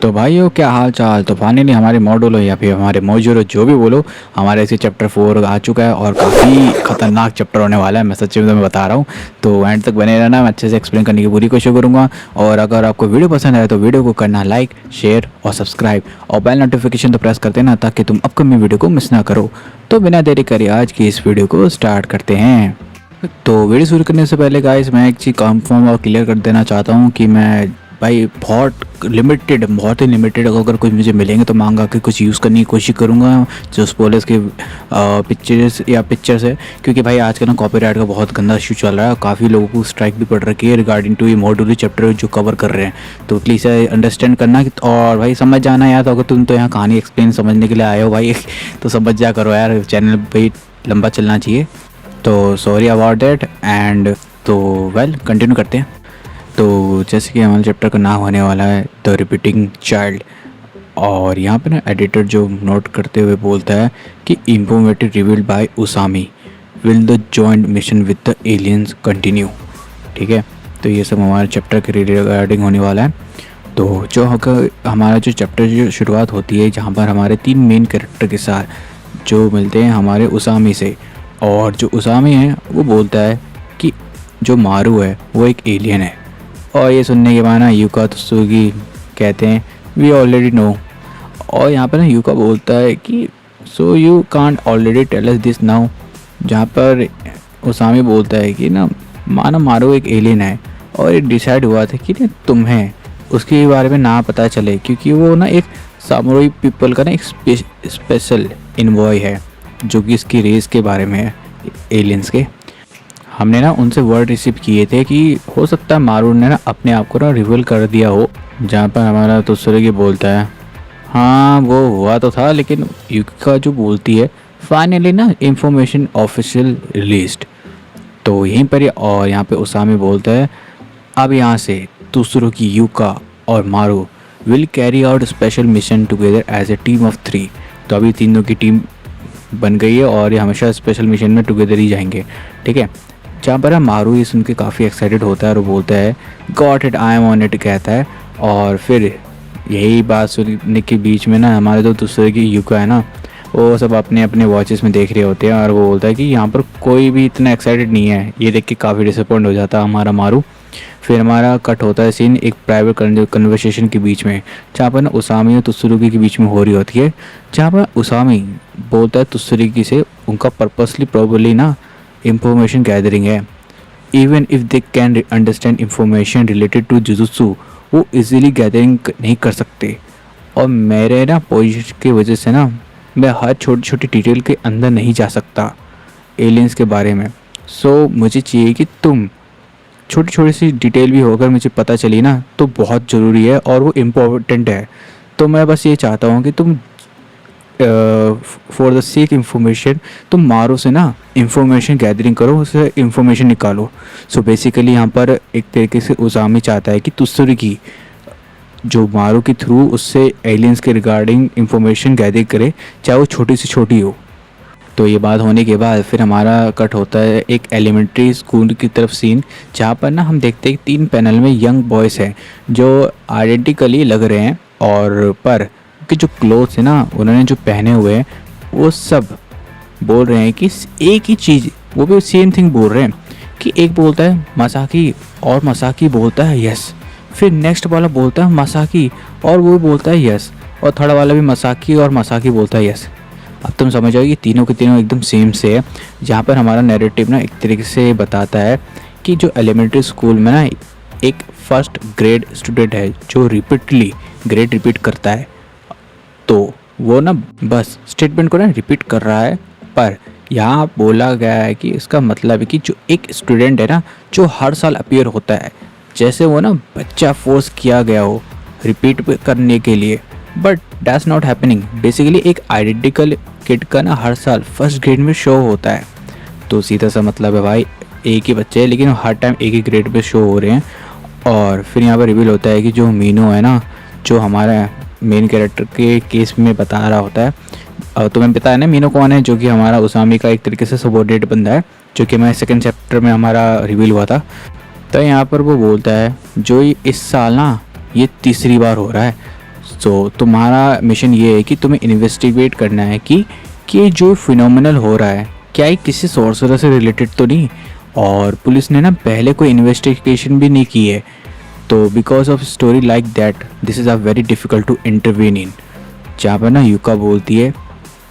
तो भाइयों क्या हाल चाल। तो फाइनली हमारे मॉड्यूल या फिर हमारे मॉड्यूल जो भी बोलो, हमारे ऐसे चैप्टर 4 आ चुका है और काफ़ी खतरनाक चैप्टर होने वाला है। मैं सच्ची में तुम्हें बता रहा हूँ, तो एंड तक बने रहना। मैं अच्छे से एक्सप्लेन करने की पूरी कोशिश करूँगा। और अगर आपको वीडियो पसंद आए तो वीडियो को करना लाइक, शेयर और सब्सक्राइब, और बेल नोटिफिकेशन तो प्रेस कर देना ताकि तुम अपकमिंग वीडियो को मिस ना करो। तो बिना देरी करे आज की इस वीडियो को स्टार्ट करते हैं। तो वीडियो शुरू करने से पहले गाइस मैं एक चीज़ कंफर्म और क्लियर कर देना चाहता हूँ कि मैं भाई बहुत ही लिमिटेड अगर कुछ मुझे मिलेंगे तो मांगा के कुछ यूज़ करने की कोशिश करूँगा जो स्पॉयलर्स के पिक्चर्स है, क्योंकि भाई आजकल ना कॉपीराइट का बहुत गंदा इशू चल रहा है। काफ़ी लोगों को स्ट्राइक भी पड़ रखी है रिगार्डिंग टू ये मॉड्यूलर चैप्टर जो कवर कर रहे हैं। तो प्लीज़ अंडरस्टैंड करना और भाई समझ जाना यार। तो अगर तुम तो यहाँ कहानी एक्सप्लेन समझने के लिए आए हो भाई तो समझ जा करो यार, चैनल भाई लंबा चलना चाहिए। तो सॉरी अबाउट दैट एंड तो वेल कंटिन्यू करते हैं। तो जैसे कि हमारे चैप्टर का नाम होने वाला है द रिपीटिंग चाइल्ड, और यहाँ पे ना एडिटर जो नोट करते हुए बोलता है कि informative revealed by Usami, will the joint mission with the aliens continue. ठीक है, तो ये सब हमारे चैप्टर के रिगार्डिंग होने वाला है। तो जो हमारा जो चैप्टर जो शुरुआत होती है जहाँ पर हमारे 3 मेन कैरेक्टर के साथ जो मिलते हैं हमारे उसामी से, और जो उसामी है वो बोलता है कि जो मारू है वो एक एलियन है। और ये सुनने के बाद ना यूका त्सुगी कहते हैं वी ऑलरेडी नो। और यहाँ पर ना यूका बोलता है कि so you can't already tell us this now, जहाँ पर उसामी बोलता है कि ना माना मारू एक एलियन है और ये डिसाइड हुआ था कि तुम्हें उसके बारे में ना पता चले, क्योंकि वो ना एक सामुराई पीपल का ना एक स्पेशल इन्वॉय है जो कि इसकी रेस के बारे में है, एलियंस के। हमने ना उनसे वर्ड रिसीव किए थे कि हो सकता है मारू ने ना अपने आप को ना रिवील कर दिया हो। जहाँ पर हमारा त्सुगी बोलता है हाँ वो हुआ तो था, लेकिन युका जो बोलती है फाइनली ना इंफॉर्मेशन ऑफिशियल रिलीज्ड। तो यहीं पर और यहाँ पे उसामी बोलता है अब यहाँ से त्सुगी, युका और Maru will carry out special mission together as a team of 3। तो अभी तीनों की टीम बन गई है और ये हमेशा स्पेशल मिशन में टुगेदर ही जाएंगे। ठीक है, जहाँ पर मारू ये सुन के काफ़ी एक्साइटेड होता है और वो बोलता है got it I am on it कहता है। और फिर यही बात सुनने के बीच में ना हमारे जो दूसरे की युका है ना वो सब अपने अपने वॉचेस में देख रहे होते हैं, और वो बोलता है कि यहाँ पर कोई भी इतना एक्साइटेड नहीं है। ये देख के काफ़ी डिसअपॉइंट हो जाता है हमारा मारू। फिर हमारा कट होता है सीन एक प्राइवेट कन्वर्सेशन के बीच में, जहाँ पर ना उसामी और त्सुगी के बीच में हो रही होती है। जहाँ पर उसामी बोलता है त्सुगी से उनका पर्पसली प्रॉब्ली ना इंफॉर्मेशन गैदरिंग है। Even if they can understand information related to jujutsu, वो इजीली गैदरिंग नहीं कर सकते। और मेरे ना पोजीशन की वजह से ना मैं हर छोटी छोटी डिटेल के अंदर नहीं जा सकता एलियंस के बारे में। सो मुझे चाहिए कि तुम छोटी छोटी सी डिटेल भी होकर मुझे पता चली ना तो बहुत ज़रूरी है और वो इम्पोर्टेंट है। तो मैं बस ये चाहता हूँ कि तुम फॉर द सेक इंफॉर्मेशन तुम मारू से ना इंफॉर्मेशन गैदरिंग करो, उससे इंफॉर्मेशन निकालो। सो बेसिकली यहाँ पर एक तरीके से उसामी चाहता है कि त्सुगी जो मारू के थ्रू उससे एलियंस के रिगार्डिंग इंफॉर्मेशन गैदर करे, चाहे वो छोटी से छोटी हो। तो ये बात होने के बाद फिर हमारा कट होता है एक एलिमेंट्री स्कूल की तरफ सीन, जहाँ पर ना हम देखते हैं कि 3 पैनल में यंग बॉयज़ हैं जो आइडेंटिकली लग रहे हैं, और पर कि जो क्लोथ्स है ना उन्होंने जो पहने हुए हैं वो सब बोल रहे हैं कि एक ही चीज़, वो भी सेम थिंग बोल रहे हैं कि एक बोलता है मसाकी और मसाकी बोलता है यस, फिर नेक्स्ट वाला बोलता है मसाकी और वो बोलता है यस, और थर्ड वाला भी मसाकी और मसाकी बोलता है यस। अब तुम समझ जाओ कि तीनों के तीनों एकदम सेम से है। जहाँ पर हमारा नैरेटिव ना एक तरीके से बताता है कि जो एलिमेंट्री स्कूल में ना एक फर्स्ट ग्रेड स्टूडेंट है जो रिपीटली ग्रेड रिपीट करता है, तो वो ना बस स्टेटमेंट को ना रिपीट कर रहा है। पर यहाँ बोला गया है कि इसका मतलब है कि जो एक स्टूडेंट है ना जो हर साल अपीयर होता है, जैसे वो ना बच्चा फोर्स किया गया हो रिपीट करने के लिए, but that's not happening. Basically एक आइडेंटिकल किड का ना हर साल फर्स्ट ग्रेड में शो होता है। तो सीधा सा मतलब है भाई एक ही बच्चे हैं लेकिन हर टाइम एक ही ग्रेड पे शो हो रहे हैं। और फिर यहाँ पर रिवील होता है कि जो मीनू है ना, जो हमारा मेन कैरेक्टर के केस में बता रहा होता है, और तुम्हें पता है ना मीनू कौन है, जो कि हमारा उसामी का एक तरीके से सबॉर्डिनेट बंदा है, जो कि हमारे सेकंड चैप्टर में हमारा रिवील हुआ था। तो यहाँ पर वो बोलता है जो इस साल ना ये तीसरी बार हो रहा है, सो तुम्हारा मिशन ये है कि तुम्हें इन्वेस्टिगेट करना है कि ये जो फिनोमिनल हो रहा है क्या ये किसी सॉर्सरर से रिलेटेड तो नहीं। और पुलिस ने ना पहले कोई इन्वेस्टिगेशन भी नहीं की है, तो because of story like that this is a very difficult to intervene in. जहाँ पर ना यूका बोलती है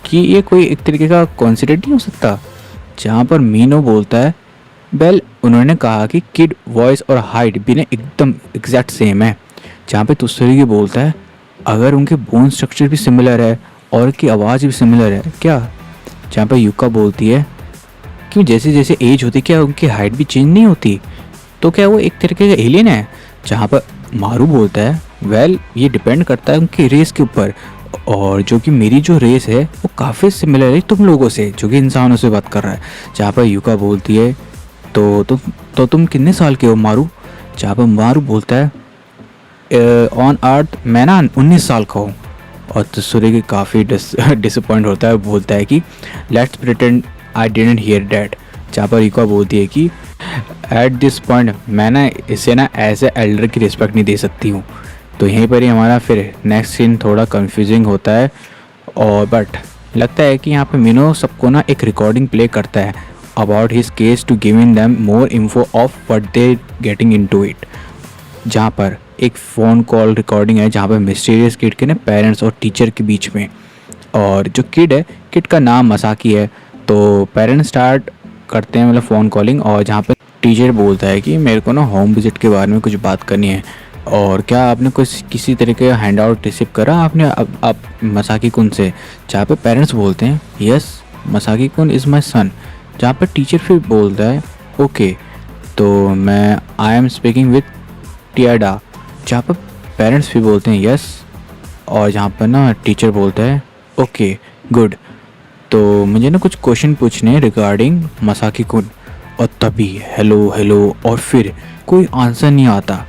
कि ये कोई एक तरीके का कॉन्सिडेंट नहीं हो सकता। जहाँ पर मीनो बोलता है वेल उन्होंने कहा कि किड वॉइस और हाइट भी ना एकदम एग्जैक्ट सेम है। जहाँ पे तुस्सरी बोलता है अगर उनके बोन स्ट्रक्चर भी सिमिलर है और उनकी आवाज़ भी सिमिलर है क्या। जहाँ पे यूका बोलती है कि जैसे जैसे एज होती क्या उनकी हाइट भी चेंज नहीं होती, तो क्या वो एक तरीके का एलियन है। जहाँ पर मारू बोलता है वेल ये डिपेंड करता है उनकी रेस के ऊपर, और जो कि मेरी जो रेस है वो काफ़ी सिमिलर है तुम लोगों से जो कि इंसानों से बात कर रहा है। जहाँ पर यूका बोलती है तो तुम कितने साल के हो मारू। जहाँ पर मारू बोलता है ऑन अर्थ मैं ना 19 साल का हूँ। और तुस्सुरी की काफ़ी डिसअपॉइंट होता है, बोलता है कि let's pretend I didn't here that. जहाँ पर यूका बोलती है कि एट दिस पॉइंट मैं ना इसे ना एज ए एल्डर की रिस्पेक्ट नहीं दे सकती हूँ। तो यहीं पर ही हमारा फिर नेक्स्ट सीन थोड़ा कंफ्यूजिंग होता है, और बट लगता है कि यहाँ पे मीनो सबको ना एक रिकॉर्डिंग प्ले करता है about his case to giving them more info of what they getting into it. जहाँ पर एक फ़ोन कॉल रिकॉर्डिंग है जहाँ पर मिस्टीरियस किड के ना पेरेंट्स और टीचर के बीच में, और जो किड है किड का नाम मसाकी है। तो पेरेंट्स स्टार्ट करते हैं मतलब फ़ोन कॉलिंग, और जहाँ पर टीचर बोलता है कि मेरे को ना होम विजिट के बारे में कुछ बात करनी है, और क्या आपने कुछ किसी तरीके का हैंड आउट रिसीव करा आपने अब मसाकी कुन से। जहाँ पे पेरेंट्स बोलते हैं यस मसाकी कुन इज़ माई सन। जहाँ पर टीचर फिर बोलता है ओके तो मैं आई एम स्पीकिंग विथ टियाडा। जहाँ पर पेरेंट्स भी बोलते हैं यस, और जहाँ पर ना टीचर बोलता है ओके गुड तो मुझे ना कुछ क्वेश्चन पूछने हैं रिगार्डिंग मसाकी कुन। और तभी हेलो हेलो और फिर कोई आंसर नहीं आता,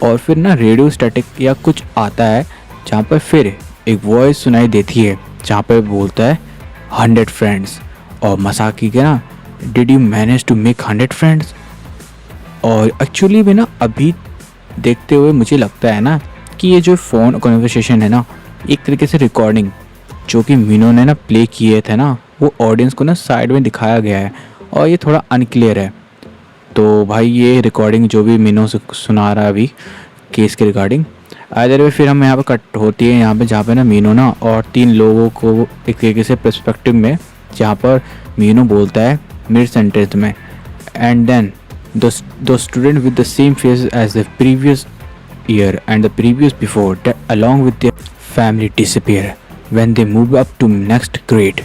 और फिर ना रेडियो स्टैटिक या कुछ आता है जहाँ पर फिर एक वॉइस सुनाई देती है जहाँ पर बोलता है 100 फ्रेंड्स। और मसाकी के ना did you manage to make 100 friends. और एक्चुअली में ना अभी देखते हुए मुझे लगता है ना कि ये जो फ़ोन कन्वर्सेशन है ना एक तरीके से रिकॉर्डिंग जो कि मीनो ने ना प्ले किए थे ना वो ऑडियंस को ना साइड में दिखाया गया है, और ये थोड़ा अनक्लियर है। तो भाई ये रिकॉर्डिंग जो भी मीनो से सुना रहा है अभी केस के रिगार्डिंग अदर वे फिर हम यहाँ पर कट होती है यहाँ पे जहाँ पे ना मीनो ना और 3 लोगों को एक तरीके से पर्सपेक्टिव में, जहाँ पर मीनो बोलता है मिड सेंटेंस में and then the student with the same face as the previous year and the previous before that along with their family disappear when they move up to next grade.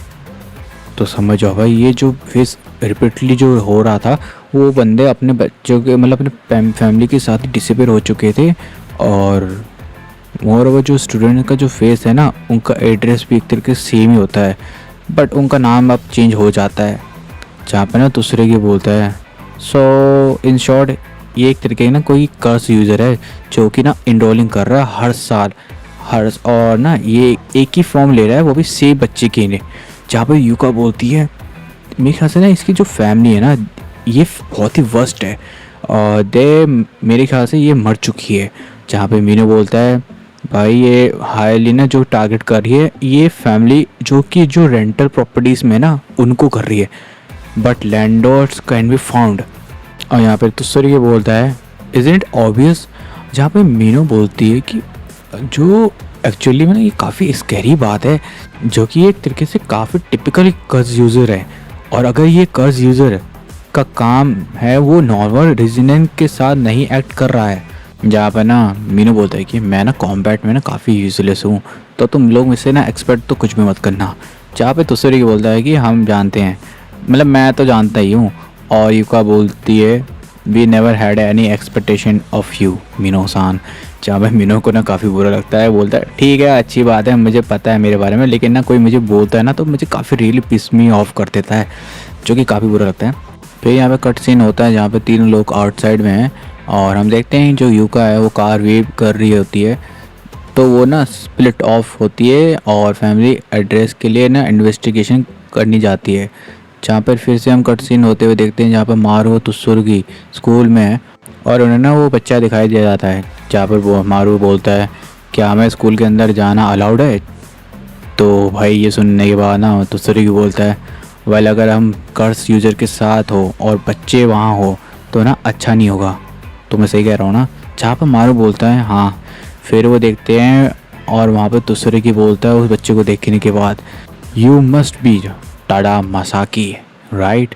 तो समझो भाई ये जो face repeatedly जो हो रहा था वो बंदे अपने बच्चों के मतलब अपने फैमिली के साथ ही डिसअपीयर हो चुके थे, और मोर ओवर जो स्टूडेंट का जो फेस है ना उनका एड्रेस भी एक तरीके से सेम ही होता है, बट उनका नाम अब चेंज हो जाता है। जहाँ पे ना दूसरे की बोलता है सो इन शॉर्ट ये एक तरीके की ना कोई कर्स यूज़र है जो कि ना इनरोलिंग कर रहा है हर साल और ना ये एक ही फॉर्म ले रहा है वो भी सेम बच्चे के लिए। जहाँ पर यूका बोलती है मेरे ख्याल से ना इसकी जो फैमिली है ना ये बहुत ही वर्स्ट है और मेरे ख्याल से ये मर चुकी है। जहाँ पे मीनू बोलता है भाई ये हाईली ना जो टारगेट कर रही है ये फैमिली जो कि जो रेंटल प्रॉपर्टीज़ में ना उनको कर रही है, but landlords can be found. और यहाँ पे तुस्सरी ये बोलता है इज़ इट ऑब्वियस। जहाँ पे मीनू बोलती है कि जो एक्चुअली में ना ये काफ़ी स्कैरी बात है जो कि एक तरीके से काफ़ी टिपिकल कर्ज यूज़र है, और अगर ये कर्ज यूज़र का काम है वो नॉर्मल रेजिडेंट के साथ नहीं एक्ट कर रहा है। जहाँ पर ना मीनू बोलता है कि मैं ना कॉम्बैट में ना काफ़ी यूजलेस हूँ तो तुम लोग मुझसे ना एक्सपेक्ट तो कुछ भी मत करना। जहाँ पे तुस्सरी बोलता है कि हम जानते हैं मतलब मैं तो जानता ही हूँ, और यूका बोलती है we never had any expectation of you Mino san. जहाँ पे मीनो को ना काफ़ी बुरा लगता है, बोलता है ठीक है अच्छी बात है मुझे पता है मेरे बारे में, लेकिन ना कोई मुझे बोलता है ना तो मुझे काफ़ी रियली पिस मी ऑफ कर देता है, जो कि काफ़ी बुरा लगता है। फिर यहाँ पे कट सीन होता है जहाँ पे 3 लोग आउटसाइड में हैं और हम देखते हैं जो यूका है वो कार वेव कर रही होती है, तो वो ना स्प्लिट ऑफ होती है और फैमिली एड्रेस के लिए ना इन्वेस्टिगेशन करनी जाती है। जहाँ पर फिर से हम कट सीन होते हुए देखते हैं जहाँ पर मारू तुस्सुर्गी स्कूल में है और उन्हें ना वो बच्चा दिखाई दे जाता है जहाँ पर वो मारू बोलता है क्या हमें स्कूल के अंदर जाना अलाउड है? तो भाई ये सुनने के बाद ना तुसरी की बोलता है, वेल अगर हम कर्स यूज़र के साथ हो और बच्चे वहाँ हो तो ना अच्छा नहीं होगा। तो मैं सही कह रहा हूँ ना? जहाँ पर मारू बोलता है हाँ। फिर वो देखते हैं और वहाँ पर तुसरी की बोलता है उस बच्चे को देखने के बाद, you must be Tada Masaki right?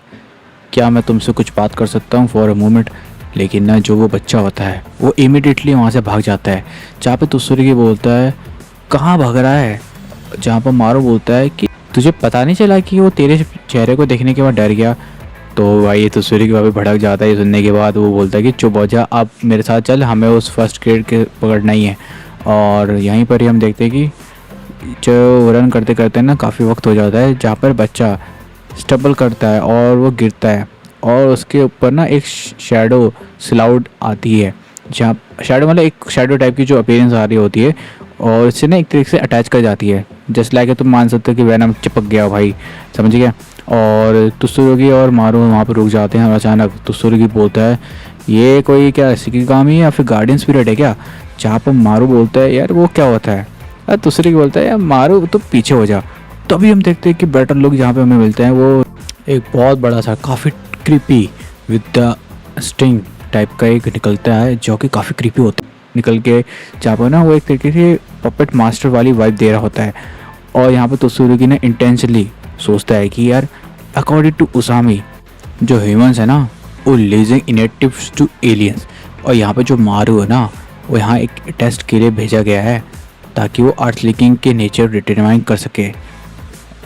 क्या मैं तुमसे कुछ बात कर सकता हूँ फॉर अ मोमेंट? लेकिन ना जो वो बच्चा होता है वो इमिडिएटली वहाँ से भाग जाता है। जहाँ पे तुसरी की बोलता है, कहाँ भाग रहा है? जहाँ पर मारू बोलता है कि तुझे पता नहीं चला कि वो तेरे चेहरे को देखने के बाद डर गया? तो भाई ये तुसरी की भाभी भड़क जाता है ये सुनने के बाद। वो बोलता है कि चुप हो जा, अब मेरे साथ चल, हमें उस फर्स्ट ग्रेड के पकड़ना ही है। और यहीं पर ही हम देखते हैं कि जो रन करते करते ना काफ़ी वक्त हो जाता है, जहाँ पर बच्चा स्टबल करता है और वो गिरता है और उसके ऊपर ना एक शैडो स्लाउड आती है। जहाँ शैडो मतलब एक शैडो टाइप की जो अपीयरेंस आ रही होती है और इससे ना एक तरीके से अटैच कर जाती है। जस्ट लाइक तुम मान सकते हो कि वैनम चिपक गया भाई, समझ गया? और तुसुरुगी और मारू वहाँ पर रुक जाते हैं और अचानक तुसुरुगी बोलता है, ये कोई क्या शिकिगामी या फिर गार्डियन स्पिरिट है क्या? जहाँ पर मारू बोलता है, यार वो क्या होता है? तुसुरुगी बोलता है, यार मारू तो पीछे हो जा। तभी हम देखते हैं कि बेटर लोग जहाँ पे हमें मिलते हैं वो एक बहुत बड़ा सा काफ़ी creepy with the sting type का एक निकलता है जो कि काफ़ी क्रीपी होता है। निकल के जहाँ पर ना वो एक तरीके से पपेट मास्टर वाली वाइब दे रहा होता है। और यहाँ पर तुसुरुगी ने इंटेंशनली सोचता है कि यार अकॉर्डिंग टू उसामी जो ह्यूमंस है ना वो लिविंग इनेटिव्स टू एलियंस, और यहाँ पर जो मारू है ना वो यहाँ एक टेस्ट के लिए भेजा गया है ताकि वो अर्थ लिकिंग के नेचर डिटरमाइन कर सके।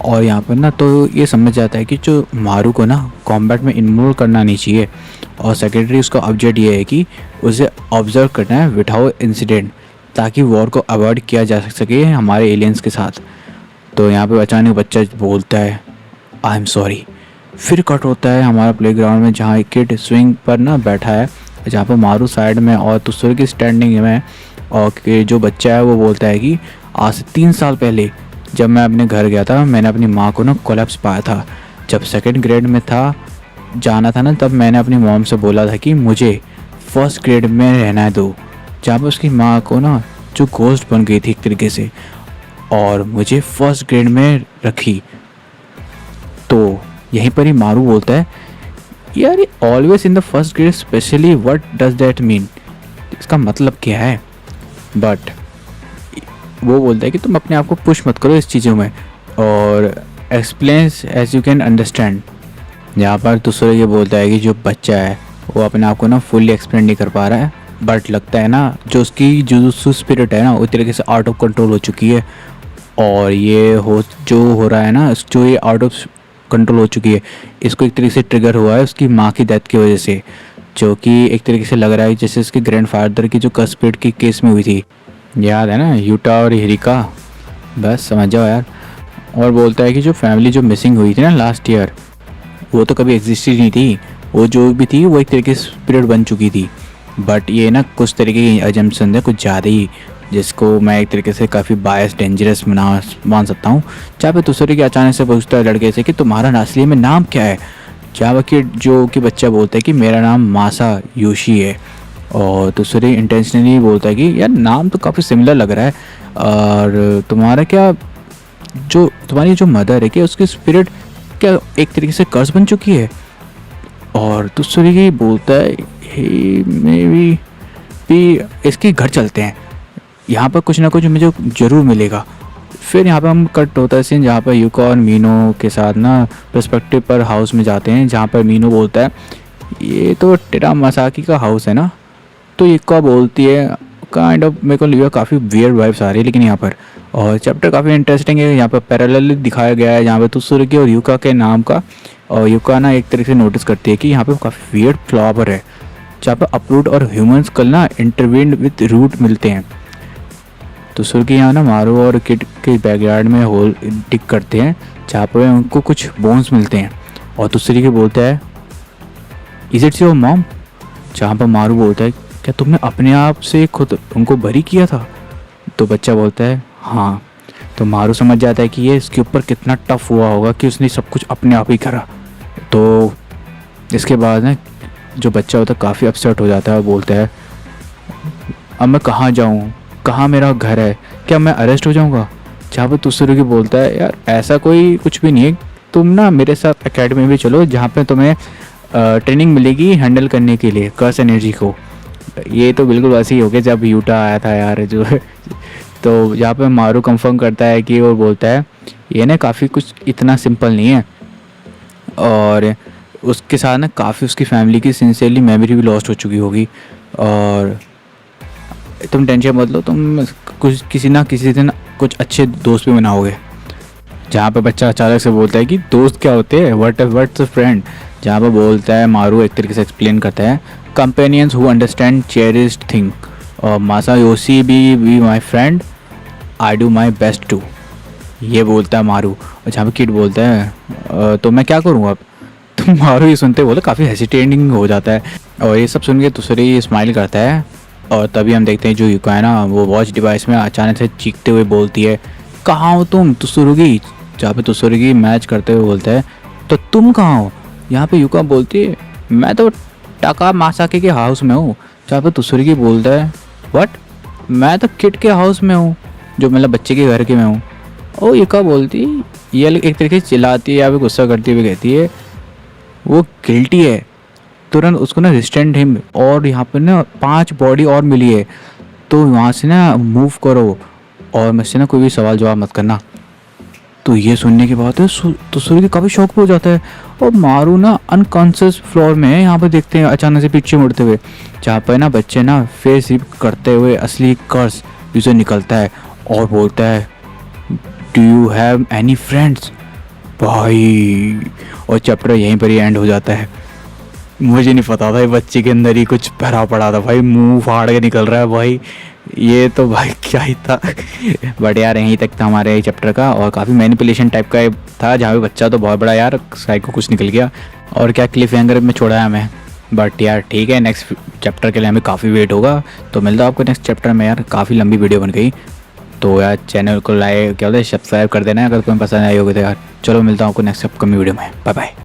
और यहाँ पर ना तो ये समझ जाता है कि जो मारू को ना कॉम्बैट में इन्वॉल्व करना नहीं चाहिए, और सेक्रेटरी उसका ऑब्जेक्ट ये है कि उसे ऑब्जर्व करना है विदाउट इंसिडेंट ताकि वॉर को अवॉइड किया जा सके हमारे एलियंस के साथ। तो यहाँ पे अचानक बच्चा बोलता है आई एम सॉरी। फिर कट होता है हमारा प्लेग्राउंड में जहाँ एक किड स्विंग पर ना बैठा है, जहाँ पर मारू साइड में और तुसुर की स्टैंडिंग में। और जो बच्चा है वो बोलता है कि आज से 3 साल पहले जब मैं अपने घर गया था मैंने अपनी माँ को ना कोलैप्स पाया था। जब सेकंड ग्रेड में था जाना था ना तब मैंने अपनी मॉम से बोला था कि मुझे फर्स्ट ग्रेड में रहना दो, जहाँ पर उसकी माँ को ना जो घोस्ट बन गई थी एक तरीके से और मुझे फर्स्ट ग्रेड में रखी। तो यहीं पर ही मारू बोलता है, यार always in the first grade specially what does that mean? इसका मतलब क्या है? बट वो बोलता है कि तुम अपने आप को पुश मत करो इस चीज़ों में और explains as you can understand. यहाँ पर दूसरा ये बोलता है कि जो बच्चा है वो अपने आप को ना फुल्ली एक्सप्लेन नहीं कर पा रहा है, बट लगता है ना जो उसकी जुजुत्सु स्पिरिट है ना उस तरीके से आउट ऑफ कंट्रोल हो चुकी है। और ये हो रहा है ना जो ये आउट ऑफ कंट्रोल हो चुकी है, इसको एक तरीके से ट्रिगर हुआ है उसकी माँ की डेथ की वजह से, जो कि एक तरीके से लग रहा है जैसे उसके ग्रैंडफादर की जो कर्स स्पिरिट की केस में हुई थी, याद है ना, यूटा और हिरिका, बस समझ जाओ यार। और बोलता है कि जो फैमिली जो मिसिंग हुई थी ना लास्ट ईयर वो तो कभी एग्जिस्ट ही नहीं थी, वो जो भी थी वो एक तरीके से स्पिरिट बन चुकी थी। बट ये ना कुछ तरीके की अजम्पशन है कुछ ज़्यादा ही, जिसको मैं एक तरीके से काफ़ी बायस डेंजरस मान सकता हूँ। जहाँ पे दूसरे के अचानक से पूछता है लड़के से कि तुम्हारा असली में नाम क्या है? जहाँ कि जो कि बच्चा बोलता है कि मेरा नाम मासा योशी है। और दूसरे इंटेंशनली बोलता है कि यार नाम तो काफ़ी सिमिलर लग रहा है, और तुम्हारा क्या जो तुम्हारी जो मदर है कि उसकी स्पिरिट क्या एक तरीके से कर्स बन चुकी है? और दूसरी ही बोलता है हे मे भी इसके घर चलते हैं, यहाँ पर कुछ ना कुछ मुझे ज़रूर मिलेगा। फिर यहाँ पर हम कट होता है सीन जहाँ पर युका और मीनो के साथ ना पर्सपेक्टिव पर हाउस में जाते हैं, जहाँ पर मीनो बोलता है ये तो टेरा मसाकी का हाउस है ना? तो युका बोलती है काइंड ऑफ मेरे को लिया काफ़ी वियर्ड वाइब्स आ रही है लेकिन यहाँ पर। और चैप्टर काफ़ी इंटरेस्टिंग है, यहाँ पर पैरेलल दिखाया गया है जहाँ पर तुसुरुगी और युका के नाम का। और युका ना एक तरीके से नोटिस करती है कि यहाँ पे काफ़ी वियर्ड फ्लावर है जहाँ पर अपरूट और ह्यूमंस कल ना इंटरवीन विद रूट मिलते हैं। तुसुरुगी यहाँ ना मारू और किड के बैकयार्ड में होल डिग करते हैं जहाँ पर उनको कुछ बोन्स मिलते हैं। और तुसुरुगी बोलता है इज इट्स योर मॉम? जहाँ पर मारू बोलता है क्या तुमने अपने आप से खुद उनको बरी किया था? तो बच्चा बोलता है हाँ। तो मारू समझ जाता है कि ये इसके ऊपर कितना टफ हुआ होगा कि उसने सब कुछ अपने आप ही करा। तो इसके बाद ना जो बच्चा होता है काफ़ी अपसेट हो जाता है और बोलता है अब मैं कहाँ जाऊँ, कहाँ मेरा घर है, क्या मैं अरेस्ट हो जाऊँगा। जहाँ पे तुसुरुगी बोलता है यार ऐसा कोई कुछ भी नहीं है, तुम ना मेरे साथ एकेडमी में चलो जहाँ पे तुम्हें ट्रेनिंग मिलेगी हैंडल करने के लिए कर्स एनर्जी को। ये तो बिल्कुल वैसे ही हो गया जब यूटा आया था यार जो तो यहाँ पे मारू कंफर्म करता है कि और बोलता है ये ना काफ़ी कुछ इतना सिंपल नहीं है, और उसके साथ ना काफ़ी उसकी फैमिली की सिंसियरली मेमोरी भी लॉस्ट हो चुकी होगी। और तुम टेंशन मत लो, तुम कुछ किसी ना किसी दिन कुछ अच्छे दोस्त भी बनाओगे। जहाँ पे बच्चा अचानक से बोलता है कि दोस्त क्या होते हैं, व्हाट्स अ फ्रेंड। जहाँ पे बोलता है मारू एक तरीके से एक्सप्लेन करता है companions who understand cherished thing, और Masayoshi be my friend, I do my best too. ये बोलता है मारू। और जहाँ पे किड बोलता है तो मैं क्या करूँ अब। तो मारू ये सुनते बोले काफ़ी हेसिटेटिंग हो जाता है, और ये सब सुन के दूसरे स्माइल करता है। और तभी हम देखते हैं जो युका है ना वो वॉच डिवाइस में अचानक से चीखते हुए बोलती है कहाँ हो तुम तुसुरुगी। जहाँ पे तुसुरुगी मैच करते हुए बोलता है तो तुम कहाँ हो। यहाँ पे युका बोलती है मैं तो टाका मासाके के हाउस में हूँ। जहाँ पे तुसुरुगी बोलता है व्हाट, मैं तो किड के हाउस में हूँ, जो मतलब बच्चे के घर के में हूँ। और युका बोलती ये एक तरीके से चिल्लाती है या फिर गुस्सा करती हुए कहती है वो गिल्टी है, तुरंत उसको ना रिस्टेंट हिम, और यहाँ पर ना 5 बॉडी और मिली है तो वहाँ से ना मूव करो और मुझसे ना कोई भी सवाल जवाब मत करना। तो ये सुनने के बाद तो सूर्य काफ़ी शौक हो जाता है, और मारू ना अनकॉन्शियस फ्लोर में है। यहाँ पर देखते हैं अचानक से पीछे मुड़ते हुए जहाँ पर ना बच्चे ना फेस रिप करते हुए असली कर्स उसे निकलता है और बोलता है do you have any friends भाई। और चैप्टर यहीं पर ही एंड हो जाता है। मुझे नहीं पता था ये बच्चे के अंदर ही कुछ भरा पड़ा था भाई, मुंह फाड़ के निकल रहा है भाई, ये तो भाई क्या ही था। बट यार यहीं तक था हमारे चैप्टर का, और काफ़ी मैनिपुलेशन टाइप का था जहाँ पे बच्चा तो बहुत बड़ा यार साइको कुछ निकल गया, और क्या क्लिफ हैंगर में छोड़ा है हमें। बट यार ठीक है, नेक्स्ट चैप्टर के लिए हमें काफ़ी वेट होगा, तो मिलता है आपको नेक्स्ट चैप्टर में। यार काफ़ी लंबी वीडियो बन गई, तो यार चैनल को लाइक क्या बोलते हैं सब्सक्राइब कर देना अगर तुम्हें पसंद आई होगी तो यार। चलो मिलता हूँ आपको नेक्स्ट अपकमिंग वीडियो में, बाय बाय।